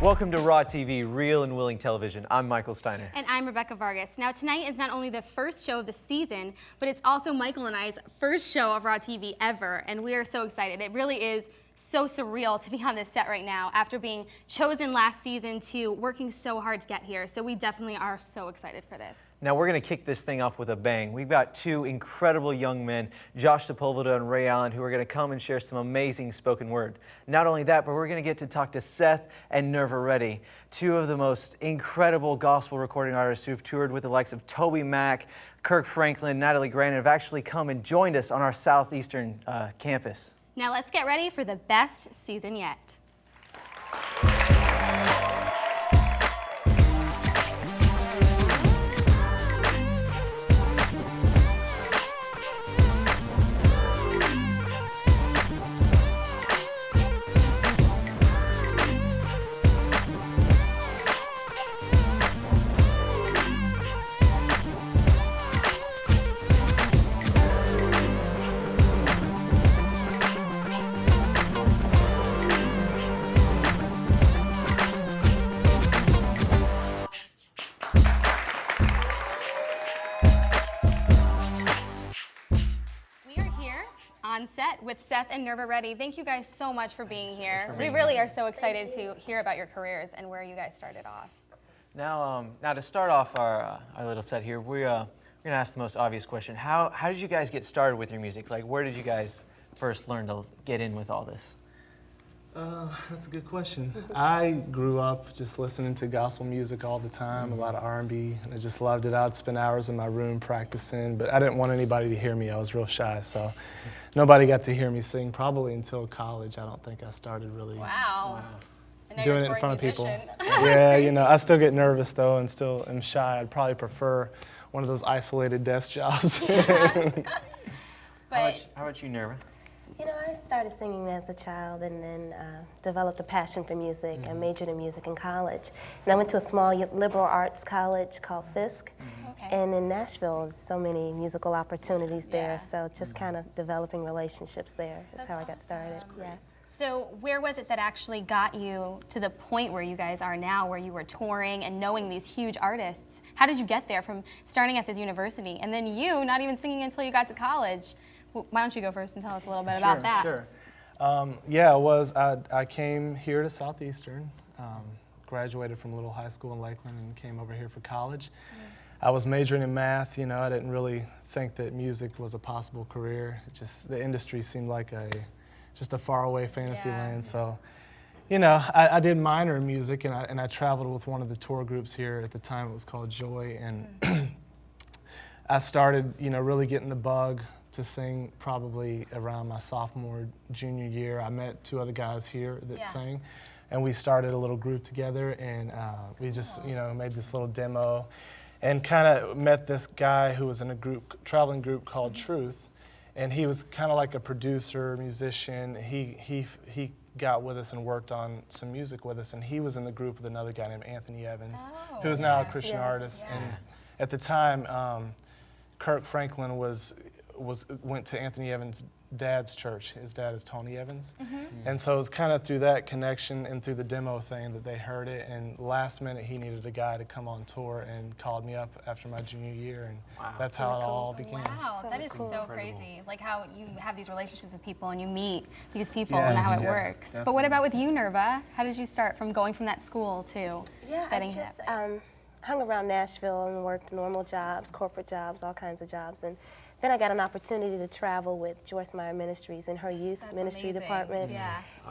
Welcome to Raw TV, Real and Willing Television. I'm Michael Steiner. And I'm Rebecca Vargas. Now tonight is not only the first show of the season, but it's also Michael and I's first show of Raw TV ever, and we are so excited. It really is so surreal to be on this set right now after being chosen last season to working so hard to get here. So we definitely are so excited for this. Now we're going to kick this thing off with a bang. We've got two incredible young men, Josh Sepulveda and Ray Allen, who are going to come and share some amazing spoken word. Not only that, but we're going to get to talk to Seth and Nerva Reddy, two of the most incredible gospel recording artists who've toured with the likes of Toby Mac, Kirk Franklin, Natalie Grant, and have actually come and joined us on our southeastern campus. Now let's get ready for the best season yet. On set with Seth and Nerva Reddy. Thank you guys so much for being here. We really are so excited to hear about your careers and where you guys started off. Now to start off our little set here, we're going to ask the most obvious question. How did you guys get started with your music? Like, where did you guys first learn to get in with all this? That's a good question. I grew up just listening to gospel music all the time, a lot of R&B, and I just loved it. I'd spend hours in my room practicing, but I didn't want anybody to hear me. I was real shy, so nobody got to hear me sing probably until college. I don't think I started really doing it in front of people. Yeah, you know, I still get nervous though and still am shy. I'd probably prefer one of those isolated desk jobs. But how about you, Nerva? You know, I started singing as a child and then developed a passion for music. I majored in music in college. And I went to a small liberal arts college called Fisk. And in Nashville, there's so many musical opportunities there, so just kind of developing relationships there is how I got started. Yeah. So where was it that actually got you to the point where you guys are now, where you were touring and knowing these huge artists? How did you get there from starting at this university and then you not even singing until you got to college? Why don't you go first and tell us a little bit about that? Sure. Yeah, I came here to Southeastern, graduated from Little High School in Lakeland and came over here for college. I was majoring in math. You know, I didn't really think that music was a possible career. The industry seemed like just a faraway fantasy land. So, you know, I did minor in music and I traveled with one of the tour groups here at the time. It was called Joy, and I started, you know, really getting the bug to sing probably around my sophomore, junior year. I met two other guys here that sang, and we started a little group together, and we just, you know, made this little demo, and kind of met this guy who was in a traveling group called Truth, and he was kind of like a producer, musician. He got with us and worked on some music with us, and he was in the group with another guy named Anthony Evans, who is now a Christian artist. And at the time, Kirk Franklin went to Anthony Evans' dad's church. His dad is Tony Evans. And so it was kind of through that connection and through the demo thing that they heard it, and last minute he needed a guy to come on tour and called me up after my junior year, and that's how it all began. Wow, that is so crazy. Like how you have these relationships with people and you meet these people and how it works. Definitely. But what about with you, Nerva? How did you start from going from that school to getting I hung around Nashville and worked normal jobs, corporate jobs, all kinds of jobs. And then I got an opportunity to travel with Joyce Meyer Ministries in her youth ministry department.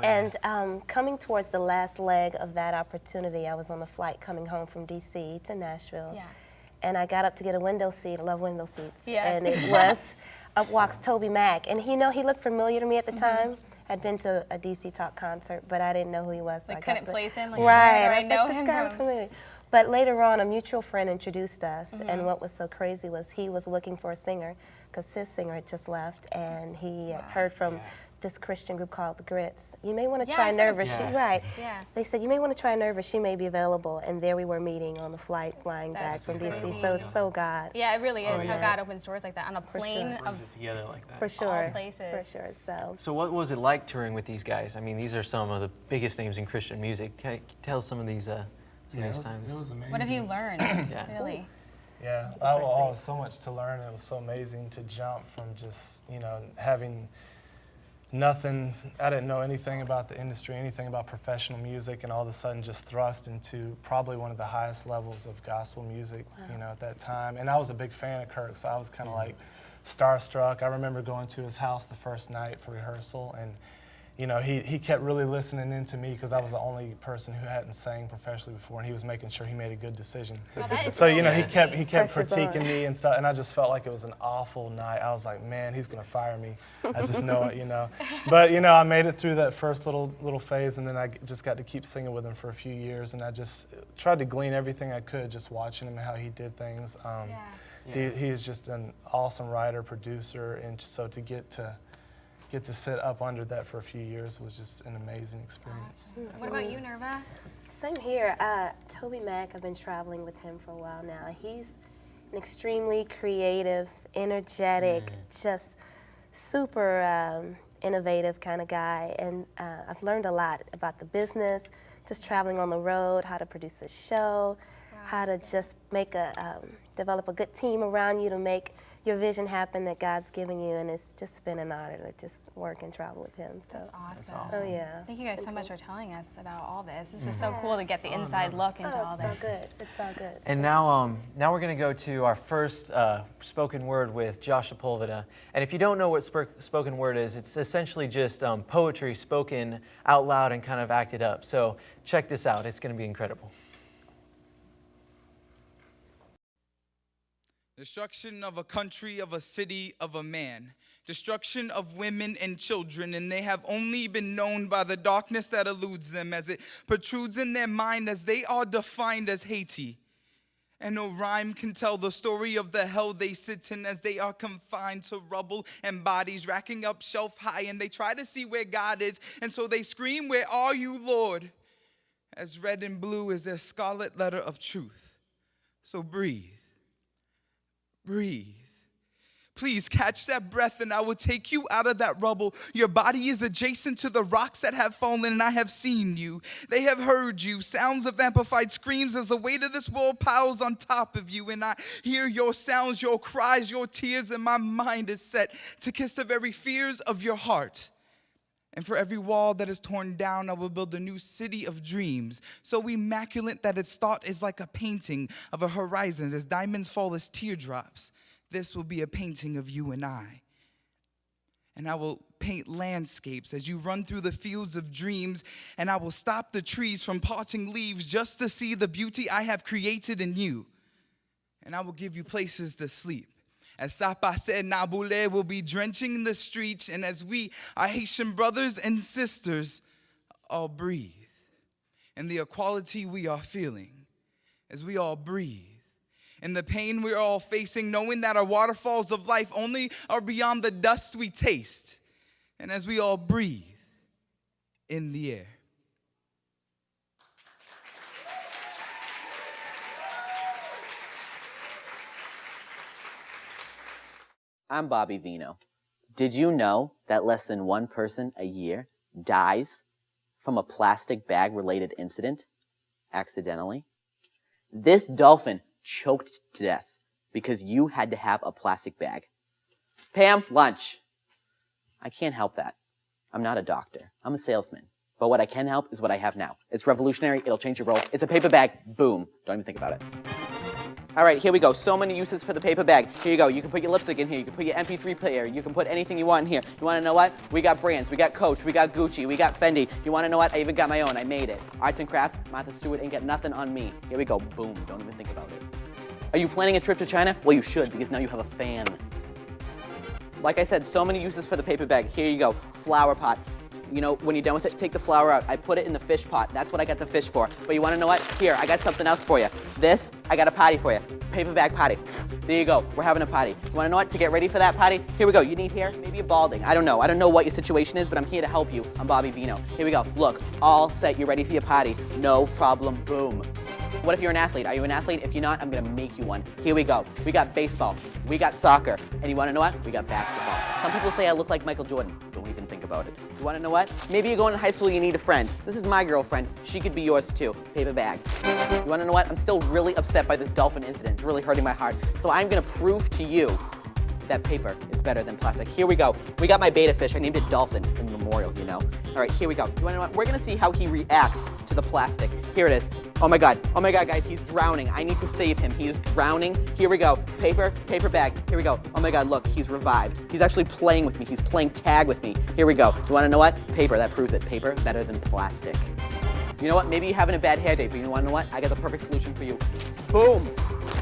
And coming towards the last leg of that opportunity, I was on a flight coming home from D.C. to Nashville. And I got up to get a window seat. I love window seats. And it was, up walks Toby Mac. And he looked familiar to me at the time. I'd been to a DC Talk concert, but I didn't know who he was. So I couldn't place him? Like, I know him from? But later on, a mutual friend introduced us, and what was so crazy was he was looking for a singer, because his singer had just left, and he had heard from this Christian group called the Grits. You may want to Yeah, try I've heard of Nerva. that. Right. Yeah. They said, you may want to try Nerva. She may be available. And there we were meeting on the flight, flying back That's from crazy. DC. So it's so God. Yeah, it really is how yeah. God opens doors like that on a plane sure. Brings of it together like that. For sure. all places. For sure. So what was it like touring with these guys? I mean, these are some of the biggest names in Christian music. Can you tell us some of these Yeah, it was amazing. What have you learned, really? Yeah, so much to learn. It was so amazing to jump from just, having nothing. I didn't know anything about the industry, anything about professional music, and all of a sudden just thrust into probably one of the highest levels of gospel music, at that time. And I was a big fan of Kirk, so I was kind of like starstruck. I remember going to his house the first night for rehearsal, and he kept really listening in to me because I was the only person who hadn't sang professionally before, and he was making sure he made a good decision. So he kept Pressure's critiquing on. me and stuff, and I just felt like it was an awful night. I was like, man, he's gonna fire me. I just know it, But I made it through that first little phase, and then I just got to keep singing with him for a few years, and I just tried to glean everything I could, just watching him and how he did things. He's just an awesome writer, producer, and so to get to sit up under that for a few years was just an amazing experience. What about you, Nerva? Same here. Toby Mac, I've been traveling with him for a while now. He's an extremely creative, energetic, just super innovative kind of guy. And I've learned a lot about the business, just traveling on the road, how to produce a show, how to just develop a good team around you to make your vision happen that God's giving you, and it's just been an honor to just work and travel with him. So. That's awesome. Oh yeah. Thank you guys so much for telling us about all this. This is so cool to get the inside look into all It's this. all good. It's all good. And now we're going to go to our first spoken word with Josh Sepulveda. And if you don't know what spoken word is, it's essentially just poetry spoken out loud and kind of acted up. So check this out. It's going to be incredible. Destruction of a country, of a city, of a man. Destruction of women and children, and they have only been known by the darkness that eludes them as it protrudes in their mind as they are defined as Haiti. And no rhyme can tell the story of the hell they sit in as they are confined to rubble and bodies racking up shelf high, and they try to see where God is, and so they scream, "Where are you, Lord?" As red and blue is their scarlet letter of truth. So breathe. Breathe. Please catch that breath and I will take you out of that rubble. Your body is adjacent to the rocks that have fallen, and I have seen you. They have heard you. Sounds of amplified screams as the weight of this world piles on top of you. And I hear your sounds, your cries, your tears, and my mind is set to kiss the very fears of your heart. And for every wall that is torn down, I will build a new city of dreams, so immaculate that its thought is like a painting of a horizon as diamonds fall as teardrops. This will be a painting of you and I. And I will paint landscapes as you run through the fields of dreams, and I will stop the trees from parting leaves just to see the beauty I have created in you. And I will give you places to sleep. As Sapa said, Nabule will be drenching the streets, and as we, our Haitian brothers and sisters, all breathe. And the equality we are feeling, as we all breathe. And the pain we're all facing, knowing that our waterfalls of life only are beyond the dust we taste. And as we all breathe in the air. I'm Bobby Vino. Did you know that less than one person a year dies from a plastic bag related incident accidentally? This dolphin choked to death because you had to have a plastic bag. Pam, lunch. I can't help that. I'm not a doctor. I'm a salesman. But what I can help is what I have now. It's revolutionary. It'll change your role. It's a paper bag. Boom. Don't even think about it. All right, here we go. So many uses for the paper bag. Here you go. You can put your lipstick in here. You can put your MP3 player. You can put anything you want in here. You want to know what? We got brands. We got Coach. We got Gucci. We got Fendi. You want to know what? I even got my own. I made it. Arts and crafts. Martha Stewart ain't got nothing on me. Here we go. Boom. Don't even think about it. Are you planning a trip to China? Well, you should, because now you have a fan. Like I said, so many uses for the paper bag. Here you go. Flower pot. You know, when you're done with it, take the flour out. I put it in the fish pot. That's what I got the fish for. But you want to know what? Here, I got something else for you. This, I got a potty for you. paper bag potty. There you go. We're having a potty. You want to know what? To get ready for that potty, here we go. You need hair? Maybe you're balding. I don't know. I don't know what your situation is, but I'm here to help you. I'm Bobby Vino. Here we go. Look, all set. You're ready for your potty. No problem. Boom. What if you're an athlete? Are you an athlete? If you're not, I'm gonna make you one. Here we go. We got baseball. We got soccer. And you wanna know what? We got basketball. Some people say I look like Michael Jordan. Don't even think about it. You wanna know what? Maybe you're going to high school, you need a friend. This is my girlfriend. She could be yours too. Paper bag. You wanna know what? I'm still really upset by this dolphin incident. It's really hurting my heart. So I'm gonna prove to you that paper is better than plastic. Here we go. We got my beta fish. I named it Dolphin in memorial, you know. All right, here we go. You wanna know what? We're gonna see how he reacts to the plastic. Here it is. Oh my God, guys, he's drowning. I need to save him. He is drowning. Here we go. Paper bag. Here we go. Oh my God, look, he's revived. He's actually playing with me. He's playing tag with me. Here we go. You wanna know what? Paper, that proves it. Paper better than plastic. You know what? Maybe you're having a bad hair day, but you wanna know what? I got the perfect solution for you. Boom!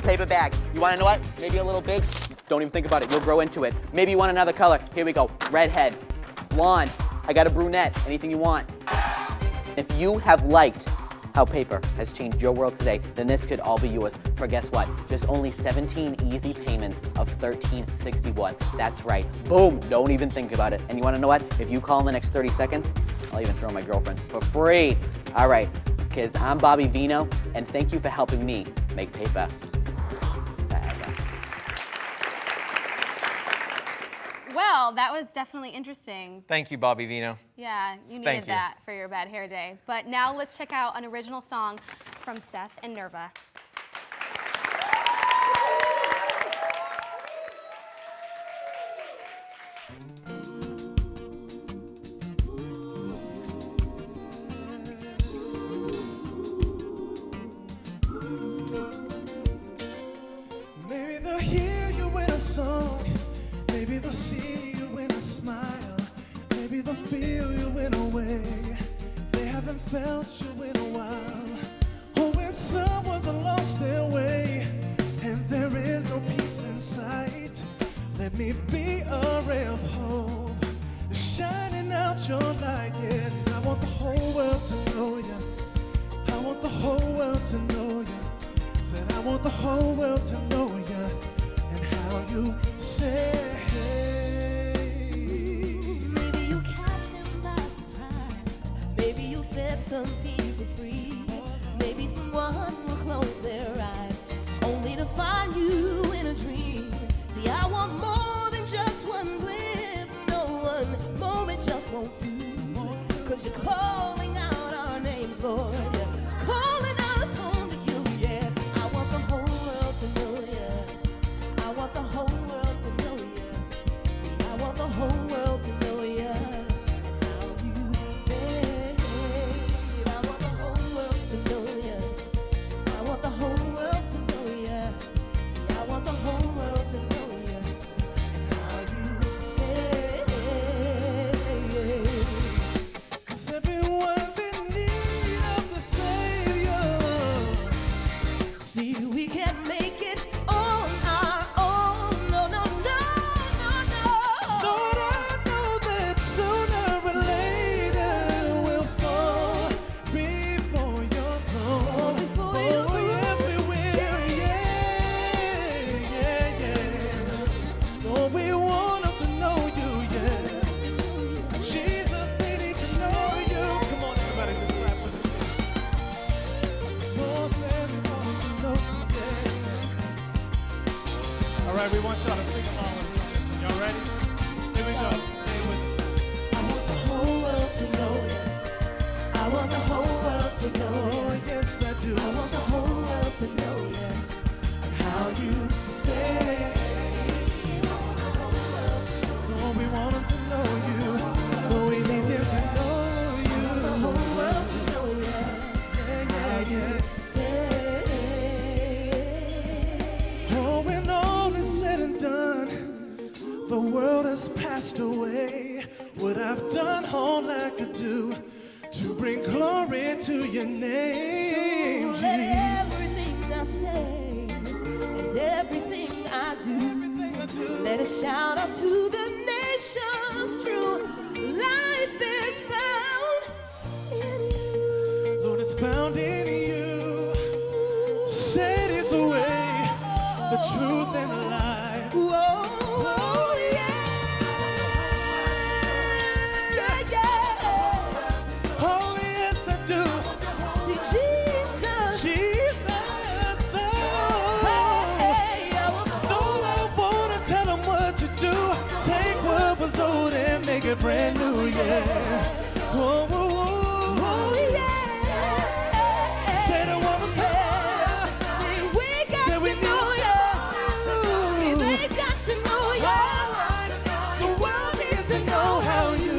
Paper bag. You wanna know what? Maybe a little big? Don't even think about it. You'll grow into it. Maybe you want another color. Here we go. Redhead, blonde. I got a brunette. Anything you want. If you have liked how paper has changed your world today, then this could all be yours for guess what? Just only 17 easy payments of $13.61. That's right. Boom. Don't even think about it. And you want to know what? If you call in the next 30 seconds, I'll even throw my girlfriend for free. All right, kids, I'm Bobby Vino, and thank you for helping me make paper. Well, that was definitely interesting. Thank you, Bobby Vino. Yeah, you Thank needed you. that for your bad hair day. But now let's check out an original song from Seth and Nerva. Maybe they'll hear you in a song. Maybe they'll see you in a smile. Maybe they'll feel you in a way they haven't felt you in a while. Or when someone's lost their way and there is no peace in sight, let me be a ray of hope, shining out your light. Yeah, I want the whole world to know you. I want the whole world to know you. Said I want the whole world to know you and how you say. Maybe you catch him by surprise. Maybe you set some people free. Maybe someone will close their eyes only to find you in a dream. See, I want more than just one glimpse. No one moment just won't do. 'Cause you're calling out our names, Lord. You're calling us home to you, yeah. I want the whole world to know you. I want the whole world to know you. See, I want the whole world to know you. And how you say, I want the whole world to know you. I want the whole world to know you. See, I want the whole world to know you. And how you say, 'Cause everyone's in need of the Savior. see, we can't make it on our own. No, no, no, no, no. Lord, I know that sooner or later we'll fall before your throne. Before your Oh, yes, we will. Yeah, yeah, yeah. Lord, we want them to know you, yeah. Jesus, they need to know you. Come on, everybody, just clap with us. Lord said we want them to know you, yeah. All right, we want y'all to sing along with us on this one. Y'all ready? Here we go. Say it with us. I want the whole world to know you. I want the whole world to know you. Oh, yes, I do. I want the whole world to know you. And how you say, Lord, we want them to know you. Lord, we need them to know you. The whole world to know you. Yeah, yeah, yeah. Say, Oh, when all is said and done, the world has passed away. What I've done, all I could do to bring glory to your name, let Jesus. everything I say and everything I do, let it shout out to the nations. True life is found in you. Lord, it's found in you. Said it's away. truth and the life. Whoa, yeah. Yeah, yeah. Oh, yes, I do. See, Jesus. Jesus. Hey, Though I wanna tell them what you do, take what was old and make it brand new, yeah. Whoa, whoa, whoa. oh, yeah. Say it one more time. See, we got Say we to know need you. See, you. they got to know you. The world needs to know how you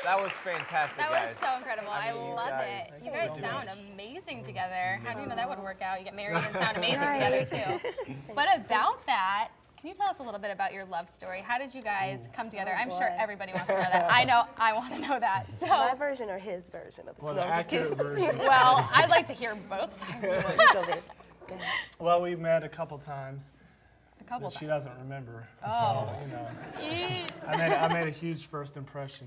That was fantastic, That guys. was so incredible. I mean, you love guys- it. You guys sound amazing together. How do you know that would work out? You get married and sound amazing together too. But about that, can you tell us a little bit about your love story? How did you guys come together? I'm sure boy. everybody wants to know that. I know I want to know that. My So, version or his version of the Well, story? the No, I'm just kidding. accurate version. well, I'd like to hear both sides. You go there. Well, we met a couple times, A couple but she times. doesn't remember. Oh. So, you know, Eesh. I made a huge first impression,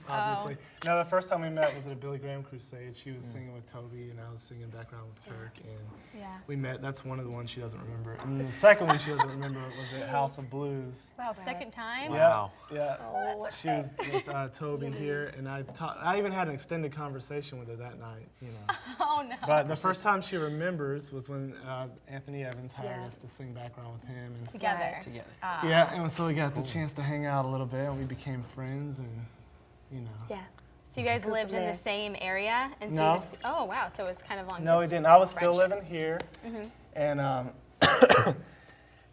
obviously. No, the first time we met was at a Billy Graham crusade. She was singing with Toby, and I was singing background with Kirk, and Yeah. we met. That's one of the ones she doesn't remember. And the second one she doesn't remember was at House of Blues. Wow, second time? Wow. Yeah, yeah. She was with Toby here, and I even had an extended conversation with her that night, you know. Oh no. But the first time she remembers was when Anthony Evans hired Yeah. us to sing background with him. And Together. Together. yeah, and so we got the chance to hang out a little bit, and we became friends, and you know. Yeah. So you guys Go lived from in the there. same area? And so No. you oh wow, so it's kind of long No, we distance didn't. I was still friendship. living here, and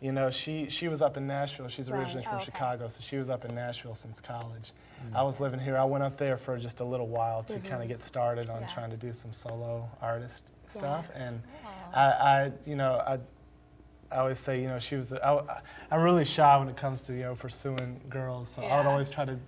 you know, she was up in Nashville. She's originally Oh, from okay. Chicago, so she was up in Nashville since college. I was living here. I went up there for just a little while to kind of get started on Yeah. trying to do some solo artist stuff, and Oh. I always say, you know, she was I'm really shy when it comes to, you know, pursuing girls, so I would Yeah. always try to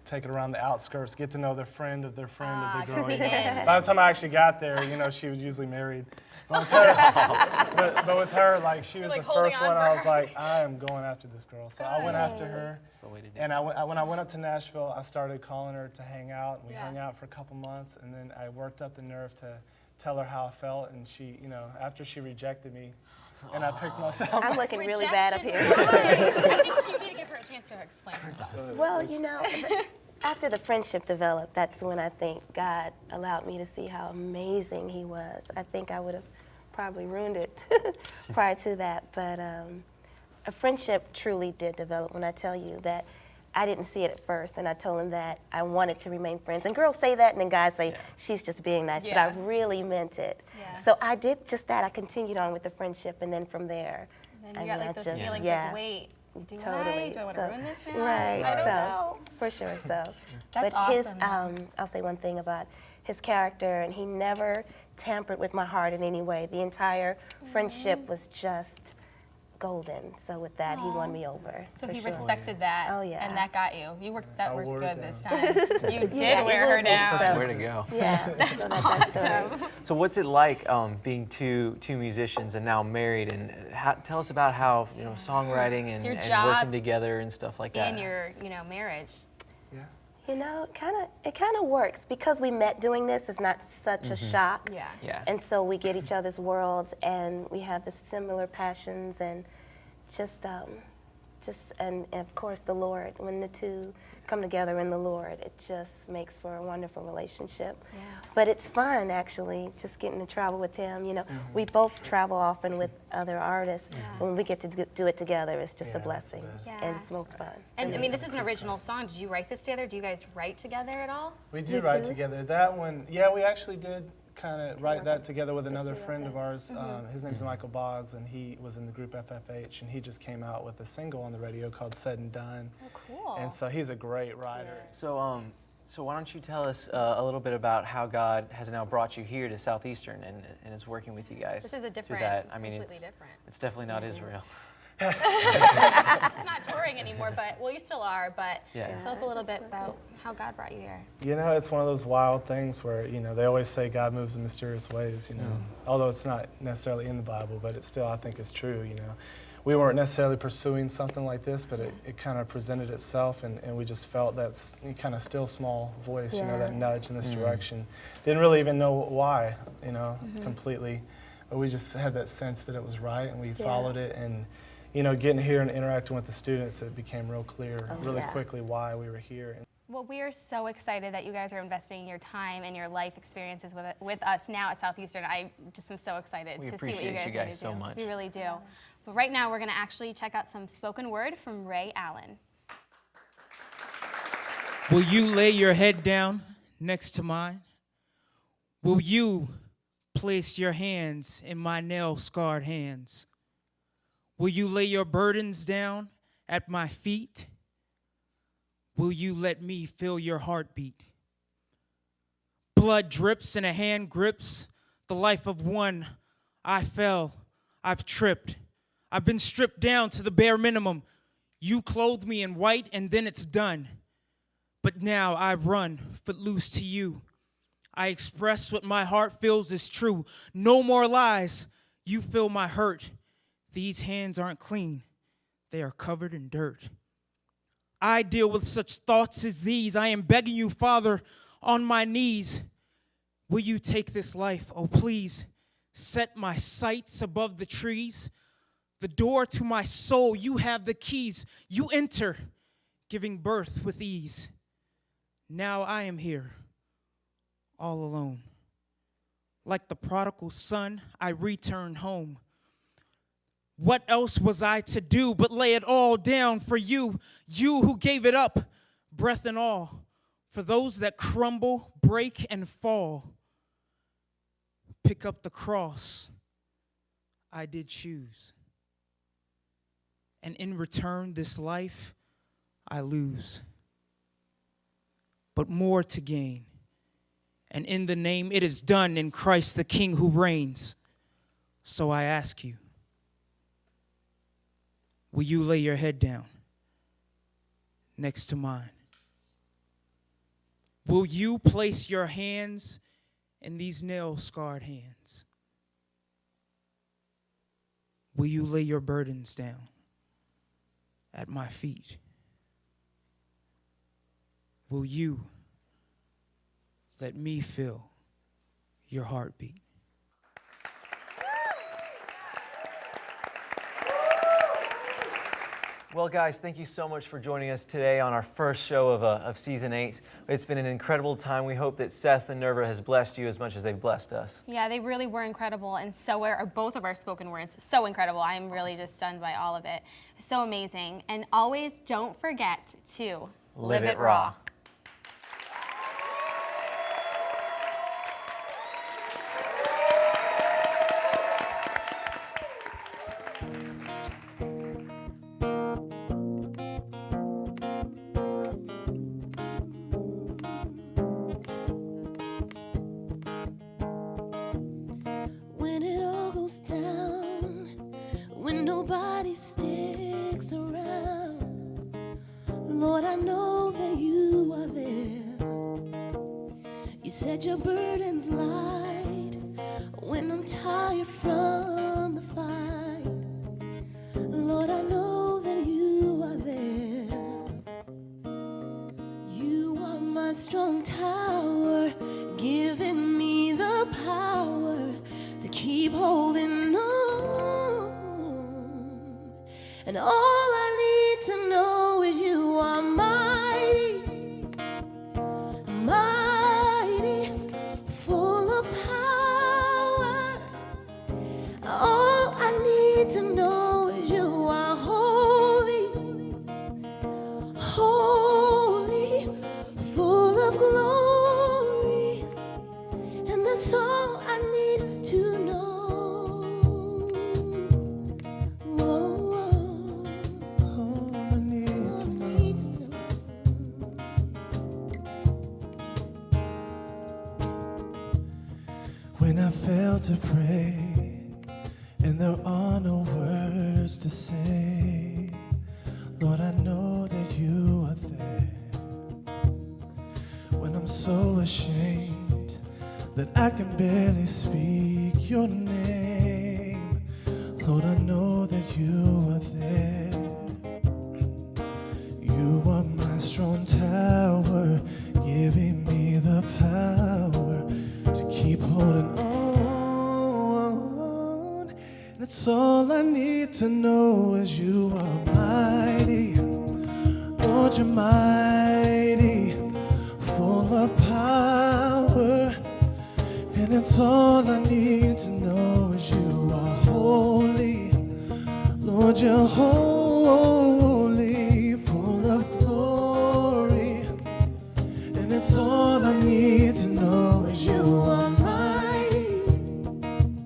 take it around the outskirts, get to know their friend of their friend of the girl. creep You know. in. By the time I actually got there, you know, she was usually married. But with her, but with her, like, she was like, the holding first on one. for I was her. like, I am going after this girl. So I went after her. That's the way to do And when I went up to Nashville, I started calling her to hang out. And we Yeah. hung out for a couple months, and then I worked up the nerve to tell her how I felt. And she, you know, after she rejected me, and I picked myself up. I'm looking really bad up here. Rejection. Why? I think you need to give her a chance to explain herself. Well, you know, after the friendship developed, that's when I think God allowed me to see how amazing he was. I think I would have probably ruined it prior to that, but a friendship truly did develop when I tell you that I didn't see it at first, and I told him that I wanted to remain friends. And girls say that, and then guys say, she's just being nice, but I Yeah. really meant it. Yeah. So I did just that. I continued on with the friendship, and then from there, Then I you got mean, like I those just- feelings yeah. like, wait, do Totally. I want to So- ruin this now? Right. I don't so know. for sure. So, That's but his, awesome. I'll say one thing about his character, and he never tampered with my heart in any way. The entire friendship was just golden. So with that, he won me over. So for he sure. respected that, Oh, yeah. and that got you. You worked that I was wore good it this down. time. You did Yeah, wear you her will be down. so- Way to go. Yeah. So that's that story. So what's it like being two musicians and now married? And tell us about how, you know, songwriting It's and, your and job working together and stuff like that. In your, marriage. Yeah. You know, it kind of works because we met doing this. It's not such a shock. Yeah. Yeah. And so we get each other's worlds, and we have the similar passions, and and of course the Lord. When the two come together in the Lord, it just makes for a wonderful relationship. Yeah. But it's fun, actually, just getting to travel with him. You know, we both travel often with other artists. When we get to do it together, it's just a Yeah, blessing, Yeah. and it's most fun. And I mean, this is an original song. Did you write this together? Do you guys write together at all? We do write together. That one, yeah, we actually did kind of write that together with another friend of ours. His name's Michael Boggs, and he was in the group FFH, and he just came out with a single on the radio called Said and Done. Oh, cool. And so he's a great writer. So, so why don't you tell us a little bit about how God has now brought you here to Southeastern and is working with you guys? This is a through different, that. I mean, completely it's different. it's definitely not Israel. It's not touring anymore, but, well, you still are, but Yeah. tell us a little bit about how God brought you here. You know, it's one of those wild things where, they always say God moves in mysterious ways, although it's not necessarily in the Bible, but it still, I think, is true, We weren't necessarily pursuing something like this, but it kind of presented itself, and we just felt that kind of still small voice, that nudge in this direction. Didn't really even know why, completely, but we just had that sense that it was right, and we followed it, and getting here and interacting with the students, it became real clear really quickly why we were here. Well, we are so excited that you guys are investing your time and your life experiences with us now at Southeastern. I just am so excited to see what you guys are going to do. So much. We really do. But right now, we're going to actually check out some spoken word from Ray Allen. Will you lay your head down next to mine? Will you place your hands in my nail-scarred hands? Will you lay your burdens down at my feet? Will you let me feel your heartbeat? Blood drips and a hand grips the life of one. I fell, I've tripped. I've been stripped down to the bare minimum. You clothe me in white and then it's done. But now I run, footloose to you. I express what my heart feels is true. No more lies. You feel my hurt. These hands aren't clean. They are covered in dirt. I deal with such thoughts as these. I am begging you, Father, on my knees. Will you take this life? Oh, please, set my sights above the trees. The door to my soul, you have the keys. You enter, giving birth with ease. Now I am here, all alone. Like the prodigal son, I return home. What else was I to do but lay it all down for you, you who gave it up, breath and all, for those that crumble, break, and fall. Pick up the cross I did choose, and in return this life I lose, but more to gain. And in the name it is done in Christ the King who reigns. So I ask you, will you lay your head down next to mine? Will you place your hands in these nail-scarred hands? Will you lay your burdens down at my feet? Will you let me feel your heartbeat? Well, guys, thank you so much for joining us today on our first show of Season 8. It's been an incredible time. We hope that Seth and Nerva has blessed you as much as they've blessed us. Yeah, they really were incredible, and so are both of our spoken words. So incredible. I am really just stunned by all of it. So amazing. And always don't forget to live it raw. When it all goes down, when nobody sticks around, Lord, I know that you are there. You said your burden's light when I'm tired from the fight. Lord, I know that you are there. You are my strong tower, giving me the power to keep holding on. And all I need to know is you are mighty, mighty, full of power. All I need to know is you are holy, holy, full of glory. And that's all I need to know. All I need to know. When I fail to pray and there are no words to say. Lord, I know that you are there when I'm so ashamed that I can barely speak your name. Lord, I know that you are there. You are my strong tower, giving me the power to keep holding on. That's all I need to know is you are mighty. Lord, you're mighty, full of power. And it's all I need to know is you are holy. Lord, you're holy, full of glory. And it's all I need to know is you are mighty.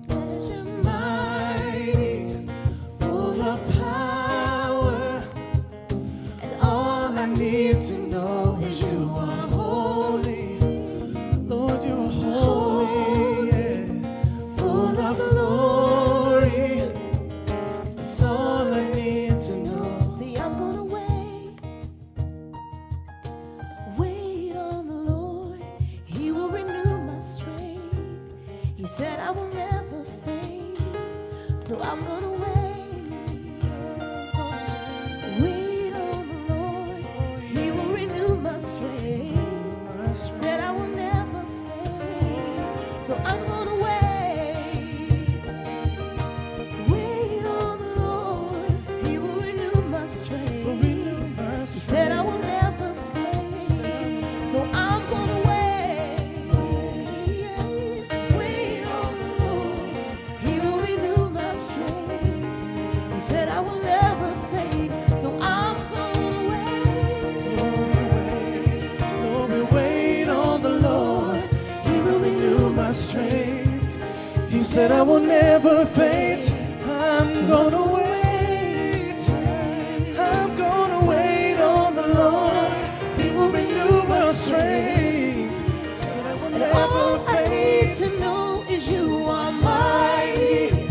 Lord, you're mighty, full of power. And all I need to know is you are holy. Lord, you're holy, yeah, full of glory. That's all I need to know. See, I'm gonna wait on the Lord. He will renew my strength. He said I will never faint. So I'm gonna wait on the Lord. He will renew my strength. Said I will never faint. So I'm gonna wait on the Lord. He will renew my strength. He said I will never faint. So I'm gonna wait on the Lord. He will renew my strength. He said I will never faint. So I'm gonna Lord, we wait on the Lord. He will renew my strength. He said I will never faint. I'm gonna wait. I'm gonna wait on the Lord. He will renew my strength. He said I will never all I need faint. to know is you are mighty,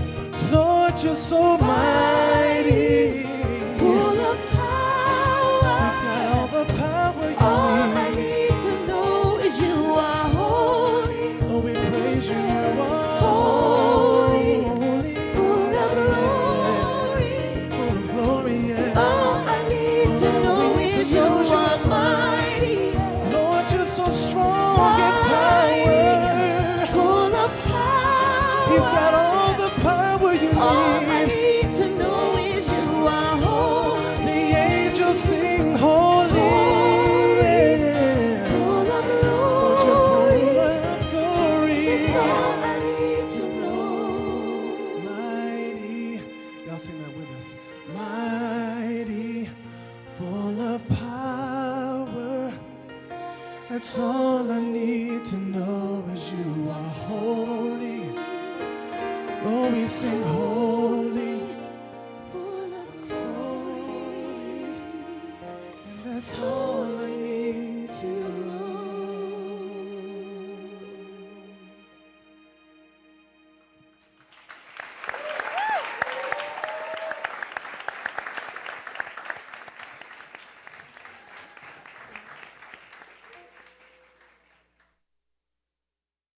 Lord, you're so mighty. full of power. He's got all the power you All I need. need to know is you are holy, Oh, we praise you. You are holy, holy, full of glory. full of glory. Yeah. All I need to know is you are mighty, Lord, you're so strong in power. full of power. He's got all the power you All I need. need to know is you are holy, The angels sing holy. full of Lord, you're glory. full of glory. It's all I need to know. Mighty, y'all sing that with us. Mighty, full of power. That's all I need to know is you are holy. Lord, we sing holy. Full of glory. And that's all I